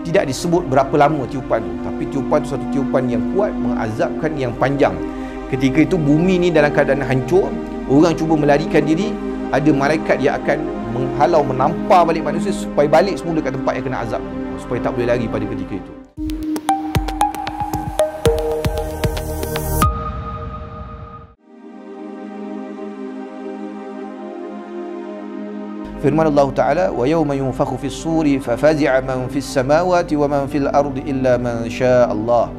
tidak disebut berapa lama tiupan tu, tapi tiupan tu satu tiupan yang kuat, mengazabkan yang panjang. Ketika itu bumi ni dalam keadaan hancur, orang cuba melarikan diri, ada malaikat yang akan menghalau, menampar balik manusia supaya balik semula kat tempat yang kena azab, supaya tak boleh lari pada ketika itu. Firman Allah Ta'ala, wa yawma yunfakhu fis suri fafazi'a man fis samawati wa man fil ardi illa man syaa Allah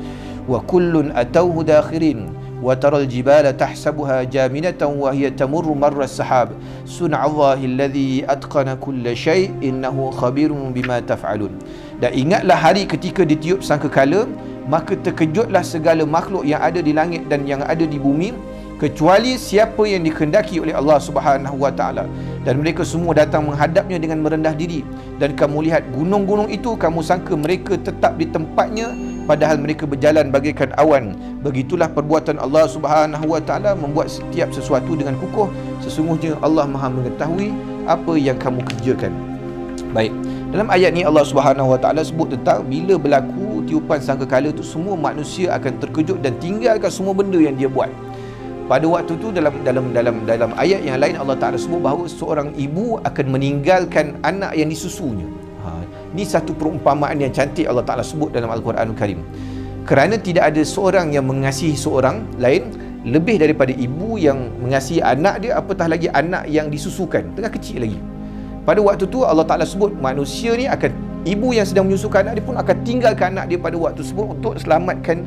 wa kullun atawhu dakhirin wa taral jibala tahsabuha jaminatan wa hiya tamurru marra as-sahab sun'allahi alladhi atqana kulla shay' innahu khabirun bima taf'alun. Dan ingatlah hari ketika ditiup sangkakala, maka terkejutlah segala makhluk yang ada di langit dan yang ada di bumi, kecuali siapa yang dikehendaki oleh Allah Subhanahu wa Ta'ala, dan mereka semua datang menghadapnya dengan merendah diri, dan kamu lihat gunung-gunung itu, kamu sangka mereka tetap di tempatnya padahal mereka berjalan bagaikan awan. Begitulah perbuatan Allah Subhanahu wa Ta'ala, membuat setiap sesuatu dengan kukuh. Sesungguhnya Allah Maha mengetahui apa yang kamu kerjakan. Baik, dalam ayat ni Allah Subhanahu wa Ta'ala sebut tentang bila berlaku tiupan sangkakala tu, semua manusia akan terkejut dan tinggalkan semua benda yang dia buat. Pada waktu itu dalam ayat yang lain Allah Ta'ala sebut bahawa seorang ibu akan meninggalkan anak yang disusunya. Ini satu perumpamaan yang cantik Allah Ta'ala sebut dalam Al-Quranul Karim. Kerana tidak ada seorang yang mengasihi seorang lain lebih daripada ibu yang mengasihi anak dia, apatah lagi anak yang disusukan, tengah kecil lagi. Pada waktu itu Allah Ta'ala sebut manusia ni akan, ibu yang sedang menyusukan anak dia pun akan tinggalkan anak dia pada waktu tersebut untuk selamatkan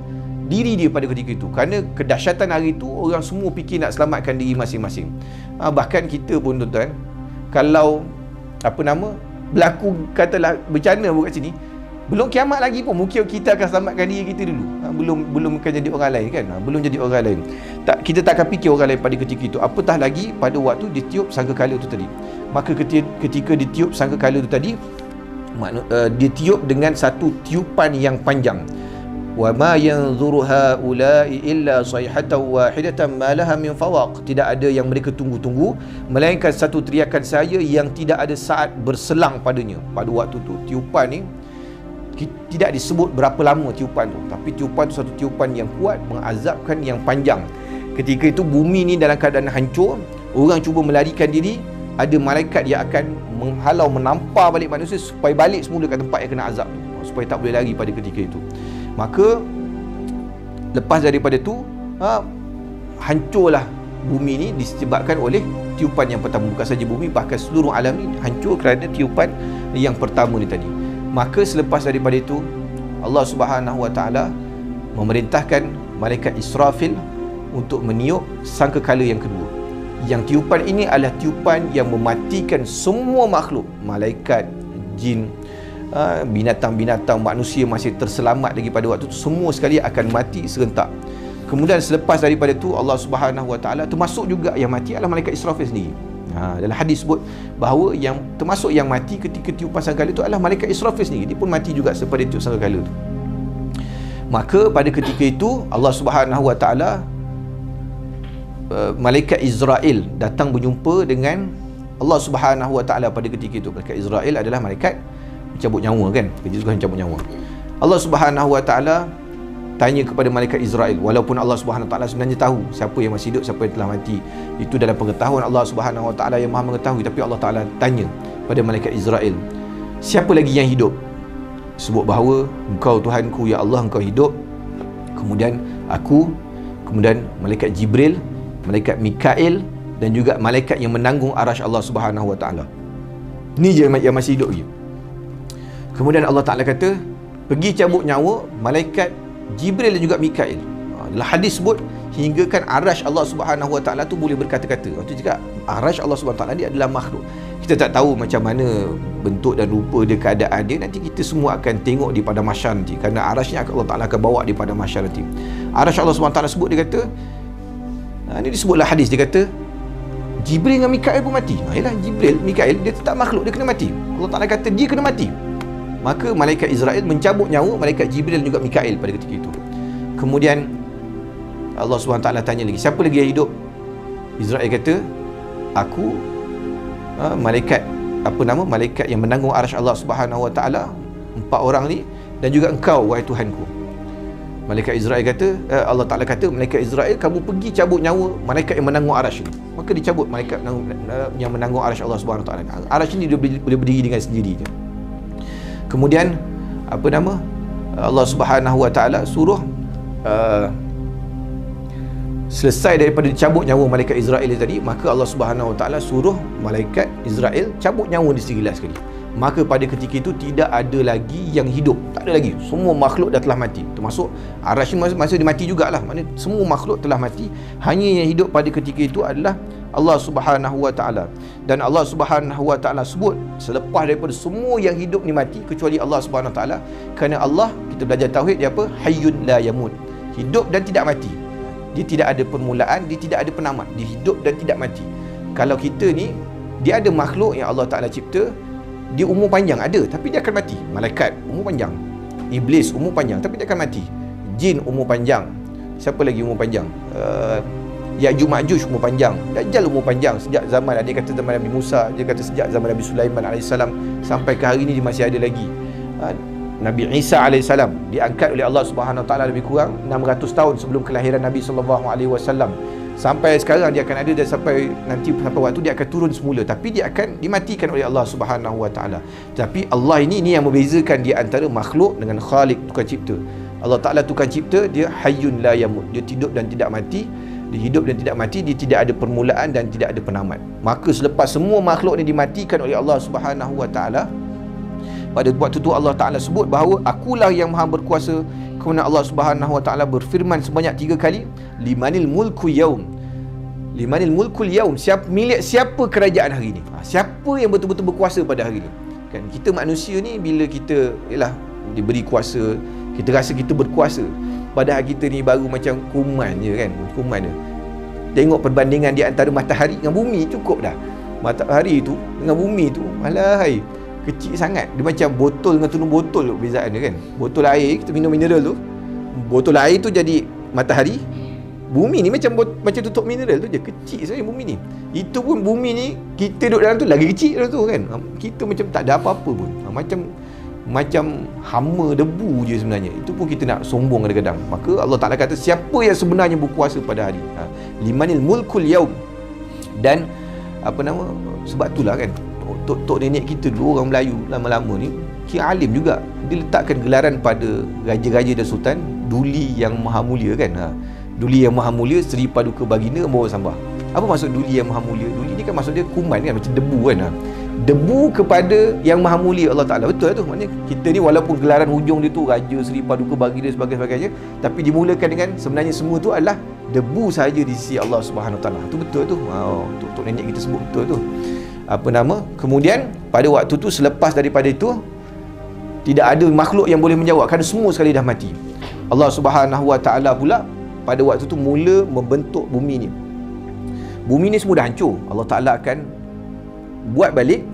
diri dia pada ketika itu. Kerana kedahsyatan hari itu, orang semua fikir nak selamatkan diri masing-masing. Bahkan kita pun tuan-tuan, kalau berlaku katalah bencana kat sini, belum kiamat lagi pun mungkin kita akan selamatkan diri kita dulu. Belum akan jadi orang lain kan. Belum jadi orang lain. Kita tak akan fikir orang lain pada ketika itu. Apatah lagi pada waktu ditiup sangkakala itu tadi. Maka ketika ditiup sangkakala itu tadi, ditiup dengan satu tiupan yang panjang. Wa ma yanzuru haula'i illa sayhatan wahidatan ma laha min fawaq. Tidak ada yang mereka tunggu-tunggu melainkan satu teriakan saya yang tidak ada saat berselang padanya. Pada waktu tu tiupan ni tidak disebut berapa lama tiupan tu, tapi tiupan tu satu tiupan yang kuat, mengazabkan yang panjang. Ketika itu bumi ni dalam keadaan hancur, orang cuba melarikan diri, ada malaikat yang akan menghalau, menampar balik manusia supaya balik semula kat tempat yang kena azab tu, supaya tak boleh lari pada ketika itu. Maka lepas daripada tu hancurlah bumi ni disebabkan oleh tiupan yang pertama. Bukan saja bumi, bahkan seluruh alam ni hancur kerana tiupan yang pertama ni tadi. Maka selepas daripada itu Allah Subhanahu wa Ta'ala memerintahkan malaikat Israfil untuk meniup sangkakala yang kedua. Yang tiupan ini adalah tiupan yang mematikan semua makhluk, malaikat, jin, binatang-binatang, manusia masih terselamat lagi pada waktu itu, semua sekali akan mati serentak. Kemudian selepas daripada itu Allah Subhanahu wa Ta'ala, termasuk juga yang mati adalah malaikat Israfil sendiri. Dalam hadis sebut bahawa yang termasuk yang mati ketika tiupan sangkakala itu adalah malaikat Israfil sendiri. Dia pun mati juga selepas tiup sangkakala itu. Maka pada ketika itu Allah Subhanahu wa Ta'ala, malaikat Israel datang berjumpa dengan Allah Subhanahu wa Ta'ala pada ketika itu. Malaikat Israel adalah malaikat mencabut nyawa kan, kerja suka mencabut nyawa. Allah Subhanahu wa Ta'ala tanya kepada malaikat Israel, walaupun Allah Subhanahu wa Ta'ala sebenarnya tahu siapa yang masih hidup, siapa yang telah mati. Itu dalam pengetahuan Allah Subhanahu wa Ta'ala yang Maha mengetahui. Tapi Allah Ta'ala tanya pada malaikat Israel, siapa lagi yang hidup? Sebut bahawa engkau Tuhanku, ya Allah, engkau hidup. Kemudian aku, kemudian malaikat Jibril, malaikat Mikail, dan juga malaikat yang menanggung arasy Allah Subhanahu wa Ta'ala. Ni je yang masih hidup lagi. Kemudian Allah Ta'ala kata, pergi cabut nyawa malaikat Jibril dan juga Mikail. Dalam hadis sebut, hingga kan arasy Allah Subhanahu wa Ta'ala tu boleh berkata-kata. Waktu juga arasy Allah Subhanahu wa Ta'ala dia adalah makhluk. Kita tak tahu macam mana bentuk dan rupa dia, keadaan dia. Nanti kita semua akan tengok di pada mahsyar nanti, kerana arasy-Nya Allah Ta'ala akan bawa di pada mahsyar nanti. Arasy Allah Subhanahu wa Ta'ala sebut, dia kata, ini disebutlah hadis, dia kata Jibril dengan Mikail pun mati. Yalah, Jibril, Mikail, dia tetap makhluk, dia kena mati. Allah Ta'ala kata dia kena mati. Maka malaikat Israel mencabut nyawa malaikat Jibril dan juga Mikail pada ketika itu. Kemudian Allah SWT tanya lagi, siapa lagi yang hidup? Israel kata, aku, malaikat malaikat yang menanggung arasy Allah Subhanahu wa Ta'ala, empat orang ni, dan juga engkau wahai Tuhanku. Malaikat Israel kata, Allah Ta'ala kata, malaikat Israel, kamu pergi cabut nyawa malaikat yang menanggung arasy ni. Maka dicabut malaikat yang menanggung arasy Allah Subhanahu Wa Ta'ala. Arasy ni dia boleh berdiri dengan sendirinya. Kemudian Allah Subhanahu Wa Ta'ala suruh selesai daripada dicabut nyawa malaikat Israel tadi, maka Allah Subhanahu Wa Ta'ala suruh malaikat Israel cabut nyawa di segala sekali. Maka pada ketika itu tidak ada lagi yang hidup, tak ada lagi, semua makhluk dah telah mati, termasuk arasy masa dia mati jugalah, maknanya semua makhluk telah mati. Hanya yang hidup pada ketika itu adalah Allah Subhanahu Wa Ta'ala. Dan Allah Subhanahu Wa Ta'ala sebut selepas daripada semua yang hidup ni mati kecuali Allah Subhanahu Wa Ta'ala, kerana Allah, kita belajar tauhid, dia apa? Hayyun la yamut, hidup dan tidak mati. Dia tidak ada permulaan, dia tidak ada penamat, dia hidup dan tidak mati. Kalau kita ni, dia ada makhluk yang Allah Ta'ala cipta, dia umur panjang ada, tapi dia akan mati. Malaikat umur panjang, iblis umur panjang, tapi dia akan mati. Jin umur panjang. Siapa lagi umur panjang? Ya'juj Ma'juj umur panjang. Dajjal umur panjang sejak zaman, dia kata zaman Nabi Musa, dia kata sejak zaman Nabi Sulaiman AS sampai ke hari ini dia masih ada lagi. Nabi Isa AS diangkat oleh Allah Subhanahu Wa Ta'ala lebih kurang 600 tahun sebelum kelahiran Nabi SAW. Sampai sekarang dia akan ada, dan sampai waktu dia akan turun semula, tapi dia akan dimatikan oleh Allah Subhanahu Wa Ta'ala. Tapi Allah ini yang membezakan di antara makhluk dengan Khaliq, tukang cipta. Allah Ta'ala tukang cipta, dia hayyun la yamut, dia hidup dan tidak mati. Dia hidup dan tidak mati, dia tidak ada permulaan dan tidak ada penamat. Maka selepas semua makhluk ini dimatikan oleh Allah Subhanahu Wa Ta'ala, pada waktu itu Allah Ta'ala sebut bahawa akulah yang maha berkuasa. Kemudian Allah Subhanahu Wa Ta'ala berfirman sebanyak 3 kali, limanil mulku yaum, limanil mulkul yaum, milik siapa kerajaan hari ini. Siapa yang betul-betul berkuasa pada hari ini. Kan kita manusia ni, bila kita diberi kuasa, kita rasa kita berkuasa, padahal kita ni baru macam kuman je kan, kuman je. Tengok perbandingan di antara matahari dengan bumi, cukup dah. Matahari tu dengan bumi tu, alahai, kecil sangat. Dia macam botol dengan tudung botol tu perbezaan dia kan. Botol air, kita minum mineral tu, botol air tu jadi matahari. Bumi ni macam tutup mineral tu je, kecil saja bumi ni. Itu pun bumi ni, kita duduk dalam tu lagi kecil dalam tu kan. Kita macam tak ada apa-apa pun. Macam hama debu je sebenarnya. Itu pun kita nak sombong kadang-kadang. Maka Allah Ta'ala kata siapa yang sebenarnya berkuasa pada hari limanil mulkul yaum. Dan sebab itulah kan, tok nenek kita dulu orang Melayu lama-lama ni kira alim juga. Dia letakkan gelaran pada raja-raja dan sultan, Duli yang Maha Mulia kan. Duli yang Maha Mulia, Seri Paduka Baginda membawa sambah. Apa maksud Duli yang Maha Mulia? Duli ni kan maksud dia kuman kan, macam debu kan. Debu kepada yang Maha Mulia Allah Ta'ala. Betul lah tu. Maknanya kita ni walaupun gelaran hujung dia tu Raja, Seri Paduka Baginda sebagainya, tapi dimulakan dengan sebenarnya semua tu adalah debu sahaja di sisi Allah Subhanahu Ta'ala. Tu betul tu. Tok nenek kita sebut betul tu. Kemudian pada waktu tu, selepas daripada itu, tidak ada makhluk yang boleh menjawab kerana semua sekali dah mati. Allah Subhanahu Wa Ta'ala pula pada waktu tu mula membentuk bumi ni. Bumi ni semua dah hancur. Allah Ta'ala akan buat balik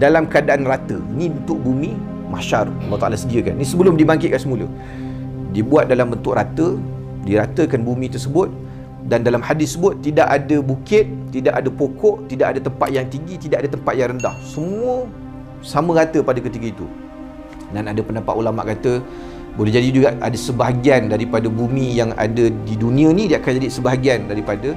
dalam keadaan rata. Ni bentuk bumi mahsyar Allah Ta'ala sediakan. Ni sebelum dibangkitkan semula. Dibuat dalam bentuk rata, diratakan bumi tersebut. Dan dalam hadis sebut tidak ada bukit, tidak ada pokok, tidak ada tempat yang tinggi, tidak ada tempat yang rendah. Semua sama rata pada ketika itu. Dan ada pendapat ulama kata boleh jadi juga ada sebahagian daripada bumi yang ada di dunia ni, dia akan jadi sebahagian daripada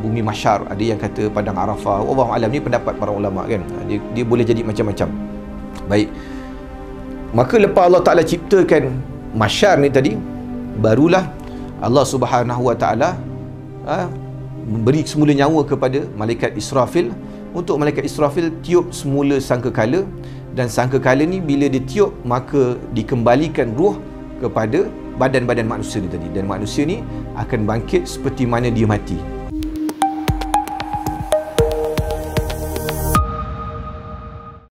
bumi mahsyar. Ada yang kata padang Arafah. Wallahu alam, ni pendapat para ulama kan. Dia boleh jadi macam-macam. Baik. Maka lepas Allah Ta'ala ciptakan mahsyar ni tadi, barulah Allah Subhanahu Wa Ta'ala memberi semula nyawa kepada malaikat Israfil, untuk malaikat Israfil tiup semula sangkakala. Dan sangkakala ni bila dia tiup, maka dikembalikan ruh kepada badan-badan manusia ni tadi. Dan manusia ni akan bangkit seperti mana dia mati.